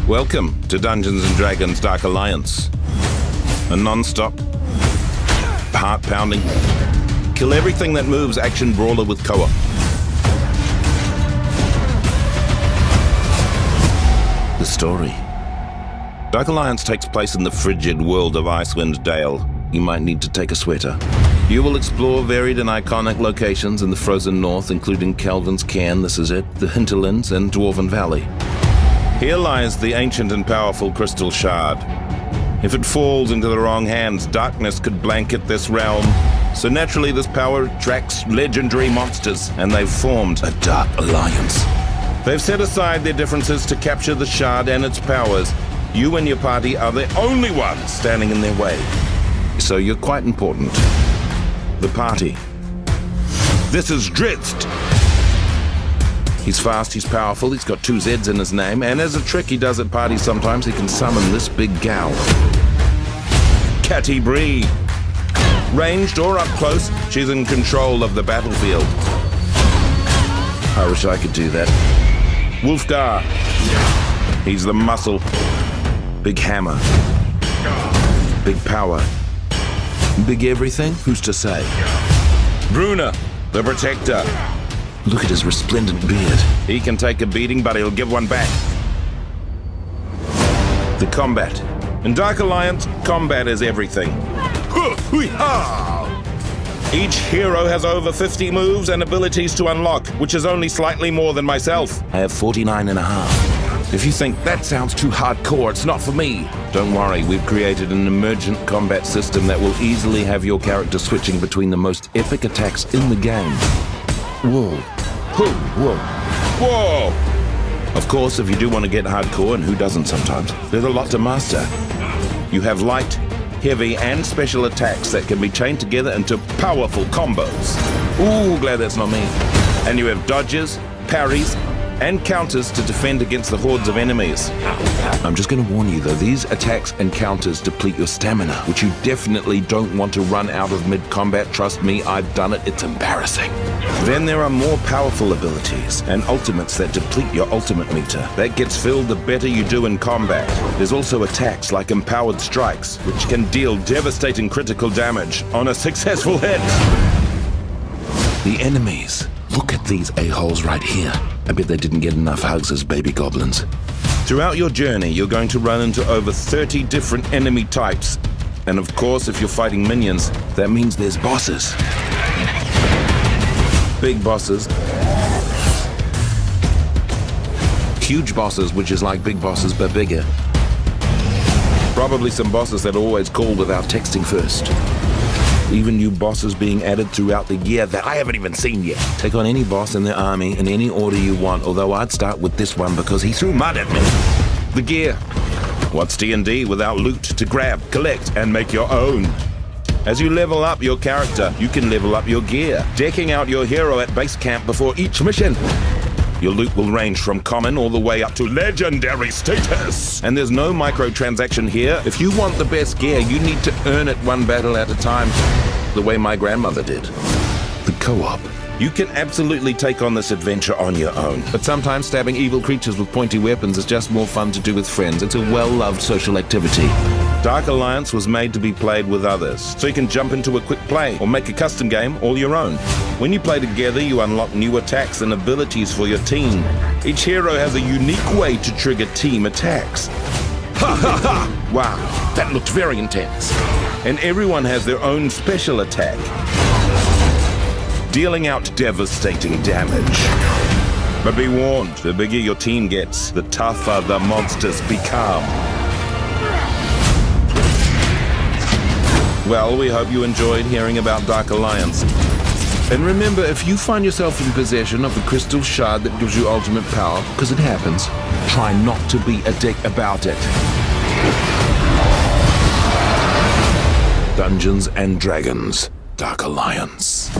Welcome to Dungeons & Dragons Dark Alliance. A non-stop, heart-pounding, kill everything that moves action brawler with co-op. The story. Dark Alliance takes place in the frigid world of Icewind Dale. You might need to take a sweater. You will explore varied and iconic locations in the frozen north, including Calvin's Cairn, this is it, the Hinterlands, and Dwarven Valley. Here lies the ancient and powerful Crystal Shard. If it falls into the wrong hands, darkness could blanket this realm. So naturally this power attracts legendary monsters, and they've formed a Dark Alliance. They've set aside their differences to capture the Shard and its powers. You and your party are the only ones standing in their way. So you're quite important. The party. This is Drizzt. He's fast, he's powerful, he's got 2 Z's in his name, and as a trick he does at parties sometimes, he can summon this big gal. Catty Bree. Ranged or up close, she's in control of the battlefield. I wish I could do that. Wolfgar. He's the muscle. Big hammer. Big power. Big everything? Who's to say? Bruna, the protector. Look at his resplendent beard. He can take a beating, but he'll give one back. The combat. In Dark Alliance, combat is everything. Each hero has over 50 moves and abilities to unlock, which is only slightly more than myself. I have 49 and a half. If you think that sounds too hardcore, it's not for me. Don't worry, we've created an emergent combat system that will easily have your character switching between the most epic attacks in the game. Whoa. Whoa. Whoa! Of course, if you do want to get hardcore, and who doesn't sometimes, there's a lot to master. You have light, heavy, and special attacks that can be chained together into powerful combos. Ooh, glad that's not me. And you have dodges, parries, and counters to defend against the hordes of enemies. I'm just going to warn you though, these attacks and counters deplete your stamina, which you definitely don't want to run out of mid-combat. Trust me, I've done it, it's embarrassing. Then there are more powerful abilities and ultimates that deplete your ultimate meter. That gets filled the better you do in combat. There's also attacks like empowered strikes, which can deal devastating critical damage on a successful hit. The enemies. Look at these a-holes right here. I bet they didn't get enough hugs as baby goblins. Throughout your journey, you're going to run into over 30 different enemy types. And of course, if you're fighting minions, that means there's bosses. Big bosses. Huge bosses, which is like big bosses, but bigger. Probably some bosses that always call without texting first. Even new bosses being added throughout the year that I haven't even seen yet. Take on any boss in the army in any order you want, although I'd start with this one because he threw mud at me. The gear. What's D&D without loot to grab, collect, and make your own? As you level up your character, you can level up your gear, decking out your hero at base camp before each mission. Your loot will range from common all the way up to legendary status. And there's no microtransaction here. If you want the best gear, you need to earn it one battle at a time, the way my grandmother did. The co-op. You can absolutely take on this adventure on your own. But sometimes stabbing evil creatures with pointy weapons is just more fun to do with friends. It's a well-loved social activity. Dark Alliance was made to be played with others, so you can jump into a quick play or make a custom game all your own. When you play together, you unlock new attacks and abilities for your team. Each hero has a unique way to trigger team attacks. Ha ha ha! Wow, that looked very intense. And everyone has their own special attack, dealing out devastating damage. But be warned, the bigger your team gets, the tougher the monsters become. Well, we hope you enjoyed hearing about Dark Alliance. And remember, if you find yourself in possession of the Crystal Shard that gives you ultimate power, because it happens, try not to be a dick about it. Dungeons & Dragons Dark Alliance.